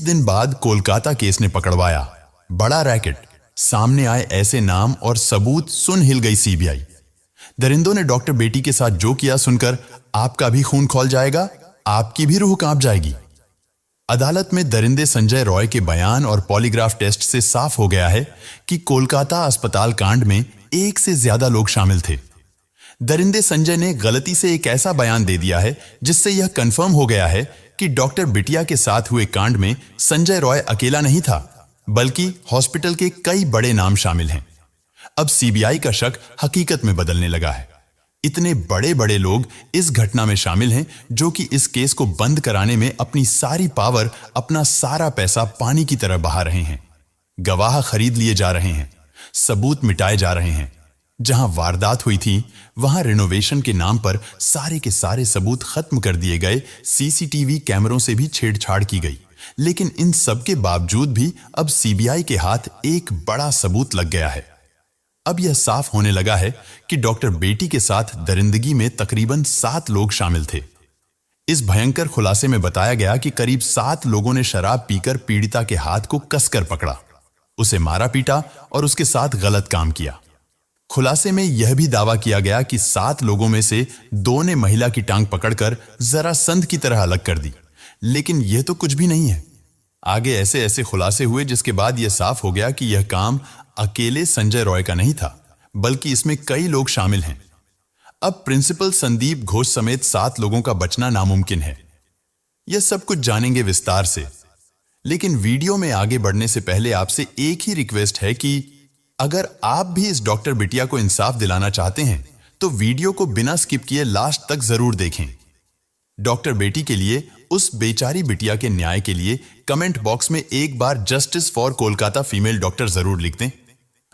दिन बाद कोलकाता केस ने पकड़वाया। बड़ा रैकेट, सामने आए ऐसे नाम और सबूत सुन हिल गई सीबीआई। दरिंदों ने डॉक्टर बेटी के साथ जो किया सुनकर आपका भी खून खौल जाएगा, आपकी भी रूह कांप जाएगी। अदालत में दरिंदे संजय रॉय के बयान और पॉलीग्राफ टेस्ट से साफ हो गया है कि कोलकाता अस्पताल कांड में एक से ज्यादा लोग शामिल थे। दरिंदे संजय ने गलती से एक ऐसा बयान दे दिया है जिससे यह कंफर्म हो गया है कि डॉक्टर बिटिया के साथ हुए कांड में संजय रॉय अकेला नहीं था, बल्कि हॉस्पिटल के कई बड़े नाम शामिल हैं। अब सीबीआई का शक हकीकत में बदलने लगा है। इतने बड़े बड़े लोग इस घटना में शामिल हैं जो कि इस केस को बंद कराने में अपनी सारी पावर, अपना सारा पैसा पानी की तरह बहा रहे हैं। गवाह खरीद लिए जा रहे हैं, सबूत मिटाए जा रहे हैं। जहां वारदात हुई थी वहां रिनोवेशन के नाम पर सारे के सारे सबूत खत्म कर दिए गए, सीसीटीवी कैमरों से भी छेड़छाड़ की गई। लेकिन इन सब के बावजूद भी अब सीबीआई के हाथ एक बड़ा सबूत लग गया है। अब यह साफ होने लगा है कि डॉक्टर बेटी के साथ दरिंदगी में तकरीबन 7 लोग शामिल थे। इस भयंकर खुलासे में बताया गया कि करीब 7 लोगों ने शराब पीकर पीड़िता के हाथ को कसकर पकड़ा, उसे मारा पीटा और उसके साथ गलत काम किया। खुलासे में यह भी दावा किया गया कि 7 लोगों में से 2 ने महिला की टांग पकड़कर जरा संध की तरह अलग कर दी। लेकिन यह तो कुछ भी नहीं है। आगे ऐसे ऐसे खुलासे हुए जिसके बाद यह साफ हो गया कि यह काम अकेले संजय रॉय का नहीं था, बल्कि इसमें कई लोग शामिल हैं। अब प्रिंसिपल संदीप घोष समेत 7 लोगों का बचना नामुमकिन है। यह सब कुछ जानेंगे विस्तार से, लेकिन वीडियो में आगे बढ़ने से पहले आपसे एक ही रिक्वेस्ट है कि अगर आप भी इस डॉक्टर बिटिया को इंसाफ दिलाना चाहते हैं तो वीडियो को बिना स्किप किए लास्ट तक जरूर देखें। डॉक्टर बेटी के लिए, उस बेचारी बिटिया के न्याय के लिए कमेंट बॉक्स में एक बार justice for Kolkata female doctor जरूर लिख दें।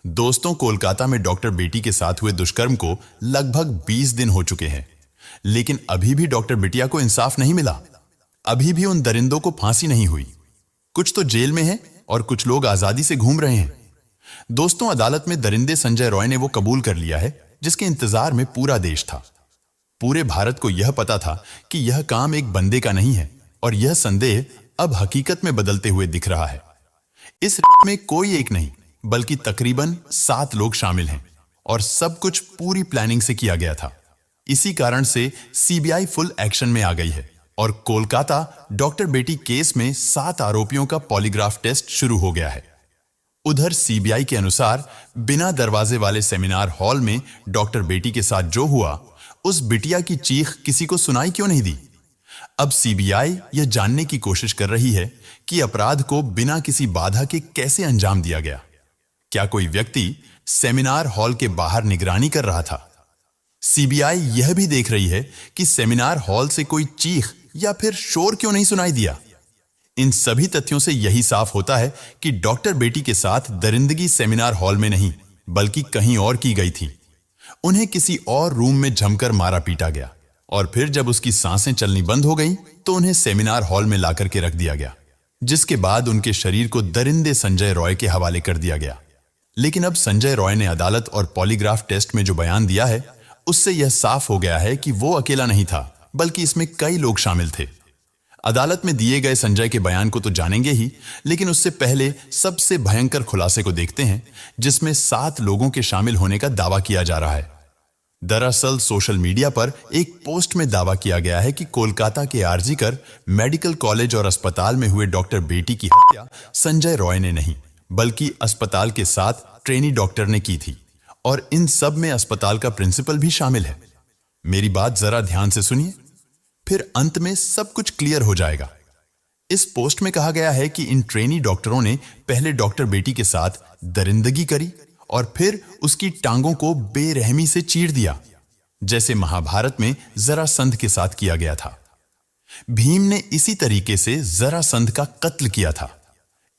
दोस्तों, कोलकाता में डॉक्टर बेटी के साथ हुए दुष्कर्म को लगभग 20 दिन हो चुके हैं, लेकिन अभी भी डॉक्टर बिटिया को इंसाफ नहीं मिला। अभी भी उन दरिंदों को फांसी नहीं हुई। कुछ तो जेल में है और कुछ लोग आजादी से घूम रहे हैं। दोस्तों, अदालत में दरिंदे संजय रॉय ने वो कबूल कर लिया है जिसके इंतजार में पूरा देश था। पूरे भारत को यह पता था कि यह काम एक बंदे का नहीं है और यह संदेह अब हकीकत में बदलते हुए दिख रहा है। इस में कोई एक नहीं बल्कि तकरीबन 7 लोग शामिल हैं और सब कुछ पूरी प्लानिंग से किया गया था। इसी कारण से सीबीआई फुल एक्शन में आ गई है और कोलकाता डॉक्टर बेटी केस में 7 आरोपियों का पॉलीग्राफ टेस्ट शुरू हो गया है। उधर सीबीआई के अनुसार बिना दरवाजे वाले सेमिनार हॉल में डॉक्टर बेटी के साथ जो हुआ, उस बिटिया की चीख किसी को सुनाई क्यों नहीं दी। अब सीबीआई यह जानने की कोशिश कर रही है कि अपराध को बिना किसी बाधा के कैसे अंजाम दिया गया। क्या कोई व्यक्ति सेमिनार हॉल के बाहर निगरानी कर रहा था? सीबीआई यह भी देख रही है कि सेमिनार हॉल से कोई चीख या फिर शोर क्यों नहीं सुनाई दिया। इन सभी तथ्यों से यही साफ होता है कि डॉक्टर बेटी के साथ दरिंदगी सेमिनार हॉल में नहीं बल्कि कहीं और की गई थी। उन्हें किसी और रूम में जमकर मारा पीटा गया और फिर जब उसकी सांसें चलनी बंद हो गई तो उन्हें सेमिनार हॉल में लाकर के रख दिया गया, जिसके बाद उनके शरीर को दरिंदे संजय रॉय के हवाले कर दिया गया। लेकिन अब संजय रॉय ने अदालत और पॉलीग्राफ टेस्ट में जो बयान दिया है उससे यह साफ हो गया है कि वो अकेला नहीं था, बल्कि इसमें कई लोग शामिल थे। अदालत में दिए गए संजय के बयान को तो जानेंगे ही, लेकिन उससे पहले सबसे भयंकर खुलासे को देखते हैं जिसमें 7 लोगों के शामिल होने का दावा किया जा रहा है। दरअसल सोशल मीडिया पर एक पोस्ट में दावा किया गया है कि कोलकाता के आरजीकर मेडिकल कॉलेज और अस्पताल में हुए डॉक्टर बेटी की हत्या संजय रॉय ने नहीं बल्कि अस्पताल के साथ ट्रेनी डॉक्टर ने की थी और इन सब में अस्पताल का प्रिंसिपल भी शामिल है। मेरी बात जरा ध्यान से सुनिए, फिर अंत में सब कुछ क्लियर हो जाएगा। इस पोस्ट में कहा गया है कि इन ट्रेनी डॉक्टरों ने पहले डॉक्टर बेटी के साथ दरिंदगी करी और फिर उसकी टांगों को बेरहमी से चीर दिया, जैसे महाभारत में जरासंध के साथ किया गया था। भीम ने इसी तरीके से जरासंध का कत्ल किया था।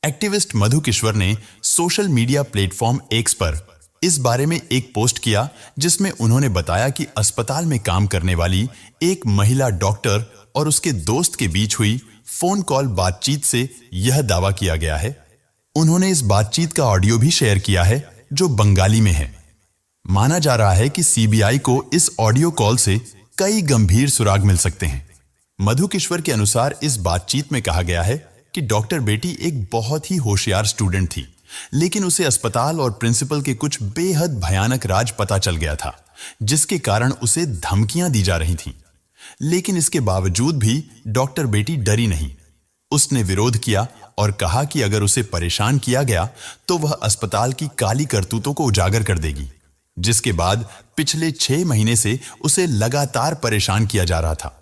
एक्टिविस्ट मधु किश्वर ने सोशल मीडिया प्लेटफॉर्म एक्स पर इस बारे में एक पोस्ट किया जिसमें उन्होंने बताया कि अस्पताल में काम करने वाली एक महिला डॉक्टर और उसके दोस्त के बीच हुई फोन कॉल बातचीत से यह दावा किया गया है। उन्होंने इस बातचीत का ऑडियो भी शेयर किया है जो बंगाली में है। माना जा रहा है कि सीबीआई को इस ऑडियो कॉल से कई गंभीर सुराग मिल सकते हैं। मधु किश्वर के अनुसार इस बातचीत में कहा गया है कि डॉक्टर बेटी एक बहुत ही होशियार स्टूडेंट थी, लेकिन उसे अस्पताल और प्रिंसिपल के कुछ बेहद भयानक राज पता चल गया था, जिसके कारण उसे धमकियां दी जा रही थीं। लेकिन इसके बावजूद भी डॉक्टर बेटी डरी नहीं। उसने विरोध किया और कहा कि अगर उसे परेशान किया गया तो वह अस्पताल की काली करतूतों को उजागर कर देगी, जिसके बाद पिछले 6 महीने से उसे लगातार परेशान किया जा रहा था।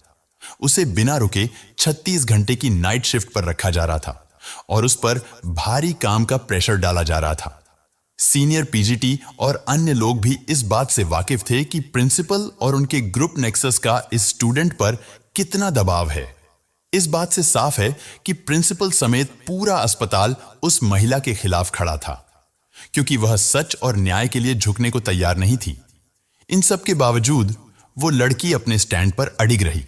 उसे बिना रुके 36 घंटे की नाइट शिफ्ट पर रखा जा रहा था और उस पर भारी काम का प्रेशर डाला जा रहा था। सीनियर पीजीटी और अन्य लोग भी इस बात से वाकिफ थे कि प्रिंसिपल और उनके ग्रुप नेक्सस का इस स्टूडेंट पर कितना दबाव है। इस बात से साफ है कि प्रिंसिपल समेत पूरा अस्पताल उस महिला के खिलाफ खड़ा था, क्योंकि वह सच और न्याय के लिए झुकने को तैयार नहीं थी। इन सब के बावजूद वो लड़की अपने स्टैंड पर अडिग रही।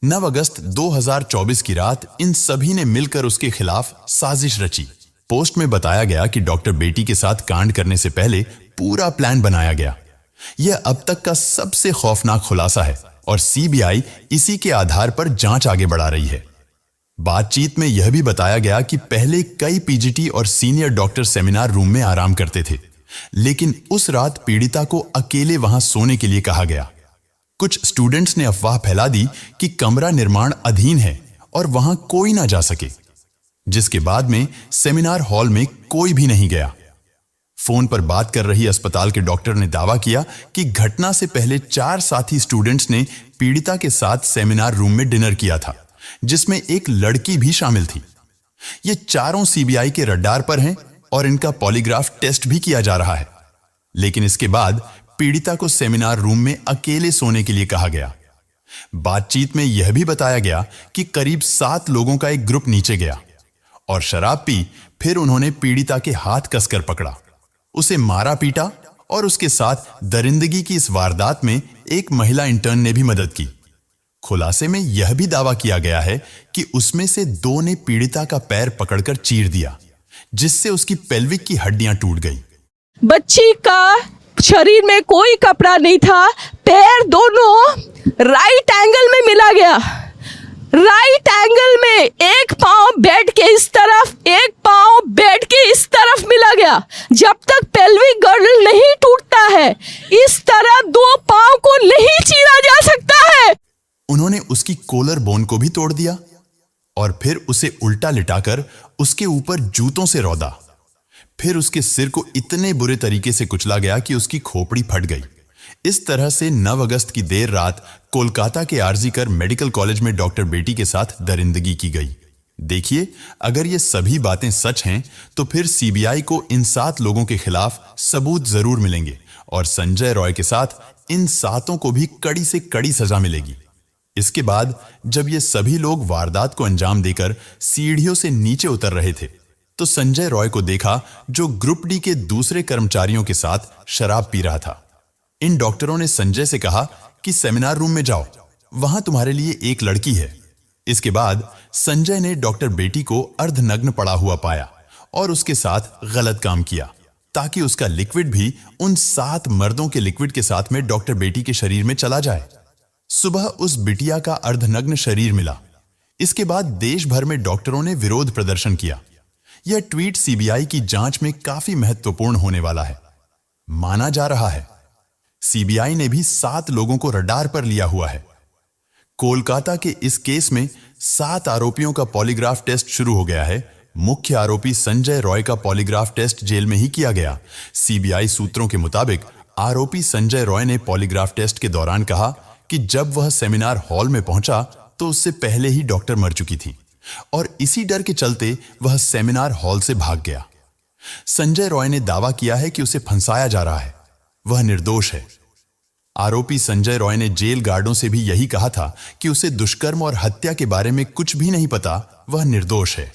9 अगस्त 2024 की रात इन सभी ने मिलकर उसके खिलाफ साजिश रची। पोस्ट में बताया गया कि डॉक्टर बेटी के साथ कांड करने से पहले पूरा प्लान बनाया गया। यह अब तक का सबसे खौफनाक खुलासा है और सीबीआई इसी के आधार पर जांच आगे बढ़ा रही है। बातचीत में यह भी बताया गया कि पहले कई पीजीटी और सीनियर डॉक्टर सेमिनार रूम में आराम करते थे, लेकिन उस रात पीड़िता को अकेले वहां सोने के लिए कहा गया। कुछ स्टूडेंट्स ने अफवाह फैला दी कि कमरा निर्माण अधीन है और वहां कोई ना जा सके, जिसके बाद में सेमिनार हॉल में कोई भी नहीं गया। फोन पर बात कर रही अस्पताल के डॉक्टर ने दावा किया कि घटना से पहले 4 साथी स्टूडेंट्स ने पीड़िता के साथ सेमिनार रूम में डिनर किया था, जिसमें एक लड़की भी शामिल थी। ये चारों सीबीआई के रडार पर हैं और इनका पॉलीग्राफ टेस्ट भी किया जा रहा है। लेकिन इसके बाद पीड़िता को सेमिनार रूम में अकेले सोने के लिए कहा गया। बातचीत में यह भी बताया गया कि करीब 7 लोगों का एक ग्रुप नीचे गया और शराब पी। फिर उन्होंने पीड़िता के हाथ कसकर पकड़ा, उसे मारा पीटा और उसके साथ दरिंदगी की इस वारदात में एक महिला इंटर्न ने भी मदद की। खुलासे में यह भी दावा किया गया है कि उसमें से 2 ने पीड़िता का पैर पकड़कर चीर दिया, जिससे उसकी पेल्विक की हड्डियां टूट गई। बच्ची का शरीर में कोई कपड़ा नहीं था, पैर दोनों राइट एंगल में मिला गया। राइट एंगल में एक पांव बेड के इस तरफ, एक पांव बेड के इस तरफ मिला गया। जब तक पेल्विक गर्डल नहीं टूटता है, इस तरह 2 पांव को नहीं चीरा जा सकता है। उन्होंने उसकी कोलर बोन को भी तोड़ दिया और फिर उसे उल्टा लिटाकर उसके ऊपर जूतों से रौंदा। फिर उसके सिर को इतने बुरे तरीके से कुचला गया कि उसकी खोपड़ी फट गई। इस तरह से 9 अगस्त की देर रात कोलकाता के आरजी कर मेडिकल कॉलेज में डॉक्टर बेटी के साथ दरिंदगी की गई। देखिए, अगर ये सभी बातें सच हैं तो फिर सीबीआई को इन 7 लोगों के खिलाफ सबूत जरूर मिलेंगे और संजय रॉय के साथ इन 7 को भी कड़ी से कड़ी सजा मिलेगी। इसके बाद जब ये सभी लोग वारदात को अंजाम देकर सीढ़ियों से नीचे उतर रहे थे तो संजय रॉय को देखा, जो ग्रुप डी के दूसरे कर्मचारियों के साथ शराब पी रहा था। इन डॉक्टरों ने संजय से कहा कि सेमिनार रूम में जाओ, वहां तुम्हारे लिए एक लड़की है। इसके बाद संजय ने डॉक्टर बेटी को अर्धनग्न पड़ा हुआ पाया और उसके साथ गलत काम किया, ताकि उसका लिक्विड भी उन 7 मर्दों के लिक्विड के साथ में डॉक्टर बेटी के शरीर में चला जाए। सुबह उस बिटिया का अर्धनग्न शरीर मिला। इसके बाद देश भर में डॉक्टरों ने विरोध प्रदर्शन किया। यह ट्वीट सीबीआई की जांच में काफी महत्वपूर्ण होने वाला है। माना जा रहा है सीबीआई ने भी 7 लोगों को रडार पर लिया हुआ है। कोलकाता के इस केस में 7 आरोपियों का पॉलीग्राफ टेस्ट शुरू हो गया है। मुख्य आरोपी संजय रॉय का पॉलीग्राफ टेस्ट जेल में ही किया गया। सीबीआई सूत्रों के मुताबिक आरोपी संजय रॉय ने पॉलीग्राफ टेस्ट के दौरान कहा कि जब वह सेमिनार हॉल में पहुंचा तो उससे पहले ही डॉक्टर मर चुकी थी और इसी डर के चलते वह सेमिनार हॉल से भाग गया। संजय रॉय ने दावा किया है कि उसे फंसाया जा रहा है, वह निर्दोष है। आरोपी संजय रॉय ने जेल गार्डों से भी यही कहा था कि उसे दुष्कर्म और हत्या के बारे में कुछ भी नहीं पता, वह निर्दोष है।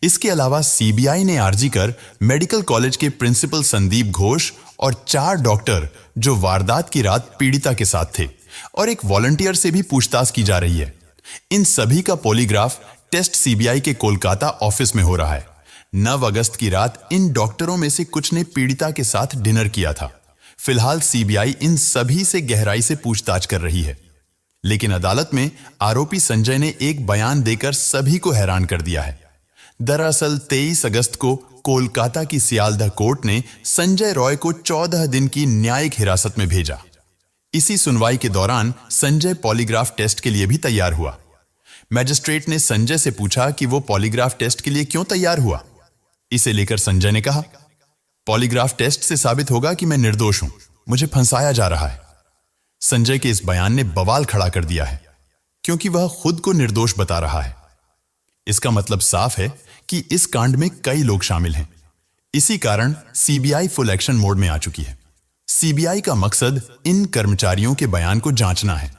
इसके अलावा सीबीआई ने आरजी कर मेडिकल कॉलेज के प्रिंसिपल संदीप घोष और 4 डॉक्टर जो वारदात की रात पीड़िता के साथ थे और एक वॉलंटियर से भी पूछताछ की जा रही है। इन सभी का पॉलीग्राफ टेस्ट सीबीआई के कोलकाता ऑफिस में हो रहा है। 9 अगस्त की रात इन डॉक्टरों में से कुछ ने पीड़िता के साथ डिनर किया था। फिलहाल सीबीआई इन सभी से गहराई से पूछताछ कर रही है, लेकिन अदालत में आरोपी संजय ने एक बयान देकर सभी को हैरान कर दिया है। दरअसल 23 अगस्त को कोलकाता की सियालदह कोर्ट ने संजय रॉय को 14 दिन की न्यायिक हिरासत में भेजा। इसी सुनवाई के दौरान संजय पॉलीग्राफ टेस्ट के लिए भी तैयार हुआ। मैजिस्ट्रेट ने संजय से पूछा कि वो पॉलीग्राफ टेस्ट के लिए क्यों तैयार हुआ। इसे लेकर संजय ने कहा, पॉलीग्राफ टेस्ट से साबित होगा कि मैं निर्दोष हूं, मुझे फंसाया जा रहा है। संजय के इस बयान ने बवाल खड़ा कर दिया है, क्योंकि वह खुद को निर्दोष बता रहा है। इसका मतलब साफ है कि इस कांड में कई लोग शामिल हैं। इसी कारण सीबीआई फुल एक्शन मोड में आ चुकी है। सीबीआई का मकसद इन कर्मचारियों के बयान को जांचना है,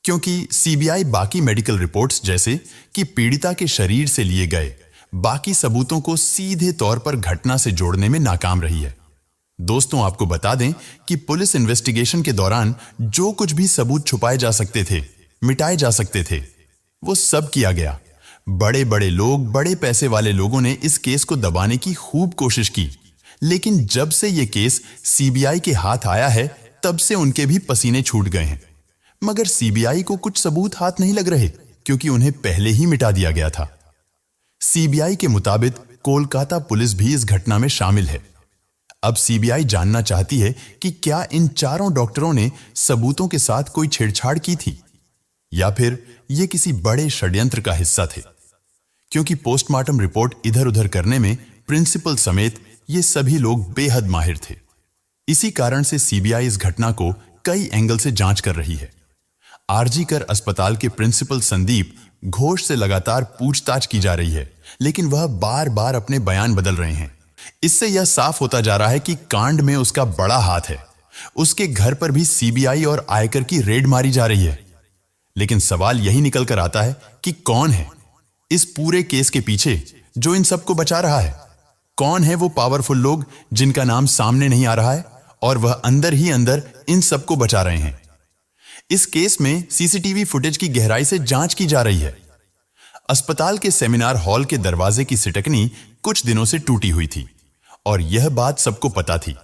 क्योंकि सीबीआई बाकी मेडिकल रिपोर्ट्स जैसे कि पीड़िता के शरीर से लिए गए बाकी सबूतों को सीधे तौर पर घटना से जोड़ने में नाकाम रही है। दोस्तों, आपको बता दें कि पुलिस इन्वेस्टिगेशन के दौरान जो कुछ भी सबूत छुपाए जा सकते थे, मिटाए जा सकते थे, वो सब किया गया। बड़े बड़े लोग, बड़े पैसे वाले लोगों ने इस केस को दबाने की खूब कोशिश की, लेकिन जब से ये केस सीबीआई के हाथ आया है तब से उनके भी पसीने छूट गए हैं। मगर सीबीआई को कुछ सबूत हाथ नहीं लग रहे, क्योंकि उन्हें पहले ही मिटा दिया गया था। सीबीआई के मुताबिक कोलकाता पुलिस भी इस घटना में शामिल है। अब सीबीआई जानना चाहती है कि क्या इन चारों डॉक्टरों ने सबूतों के साथ कोई छेड़छाड़ की थी, या फिर ये किसी बड़े षड्यंत्र का हिस्सा थे। क्योंकि पोस्टमार्टम रिपोर्ट इधर उधर करने में प्रिंसिपल समेत ये सभी लोग बेहद माहिर थे। इसी कारण से सीबीआई इस घटना को कई एंगल से जांच कर रही है। आरजीकर अस्पताल के प्रिंसिपल संदीप घोष से लगातार पूछताछ की जा रही है, लेकिन वह बार बार अपने बयान बदल रहे हैं। इससे यह साफ होता जा रहा है कि कांड में उसका बड़ा हाथ है। उसके घर पर भी सीबीआई और आयकर की रेड मारी जा रही है। लेकिन सवाल यही निकल कर आता है कि कौन है इस पूरे केस के पीछे जो इन सबको बचा रहा है। कौन है वो पावरफुल लोग जिनका नाम सामने नहीं आ रहा है और वह अंदर ही अंदर इन सबको बचा रहे हैं। इस केस में सीसीटीवी फुटेज की गहराई से जांच की जा रही है। अस्पताल के सेमिनार हॉल के दरवाजे की सिटकनी कुछ दिनों से टूटी हुई थी और यह बात सबको पता थी।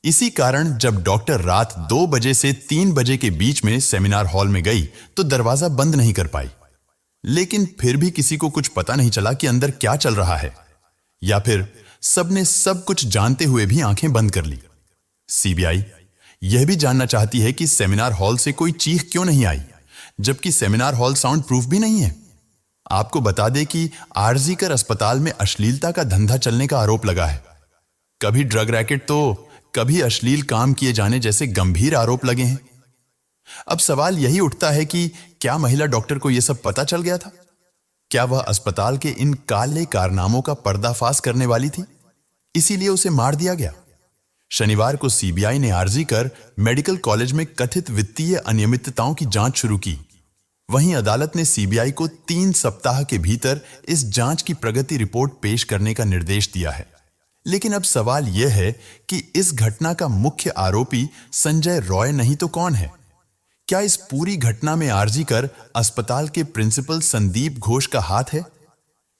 इसी कारण जब डॉक्टर रात 2 बजे से 3 बजे के बीच में सेमिनार हॉल में गई तो दरवाजा बंद नहीं कर पाई। लेकिन फिर भी किसी को कुछ पता नहीं चला कि अंदर क्या चल रहा है, या फिर सबने सब कुछ जानते हुए भी आंखें बंद कर ली। सीबीआई यह भी जानना चाहती है कि सेमिनार हॉल से कोई चीख क्यों नहीं आई, जबकि सेमिनार हॉल साउंड प्रूफ भी नहीं है। आपको बता दें कि आरजीकर अस्पताल में अश्लीलता का धंधा चलने का आरोप लगा है। कभी ड्रग रैकेट तो कभी अश्लील काम किए जाने जैसे गंभीर आरोप लगे हैं। अब सवाल यही उठता है कि क्या महिला डॉक्टर को यह सब पता चल गया था? क्या वह अस्पताल के इन काले कारनामों का पर्दाफाश करने वाली थी, इसीलिए उसे मार दिया गया? शनिवार को सीबीआई ने आरजीकर मेडिकल कॉलेज में कथित वित्तीय अनियमितताओं की जांच शुरू की। वहीं अदालत ने सीबीआई को 3 सप्ताह के भीतर इस जांच की प्रगति रिपोर्ट पेश करने का निर्देश दिया है। लेकिन अब सवाल यह है कि इस घटना का मुख्य आरोपी संजय रॉय नहीं तो कौन है? क्या इस पूरी घटना में आरजीकर अस्पताल के प्रिंसिपल संदीप घोष का हाथ है?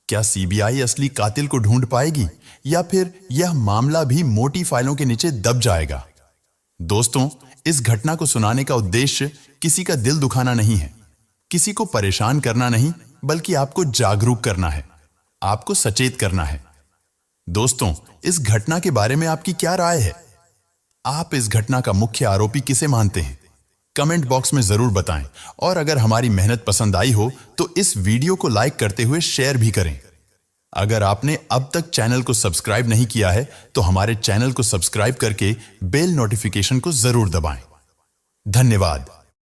क्या सीबीआई असली कातिल को ढूंढ पाएगी, या फिर यह मामला भी मोटी फाइलों के नीचे दब जाएगा? दोस्तों, इस घटना को सुनाने का उद्देश्य किसी का दिल दुखाना नहीं है, किसी को परेशान करना नहीं, बल्कि आपको जागरूक करना है, आपको सचेत करना है। दोस्तों, इस घटना के बारे में आपकी क्या राय है? आप इस घटना का मुख्य आरोपी किसे मानते हैं? कमेंट बॉक्स में जरूर बताएं, और अगर हमारी मेहनत पसंद आई हो तो इस वीडियो को लाइक करते हुए शेयर भी करें। अगर आपने अब तक चैनल को सब्सक्राइब नहीं किया है तो हमारे चैनल को सब्सक्राइब करके बेल नोटिफिकेशन को जरूर दबाएं। धन्यवाद।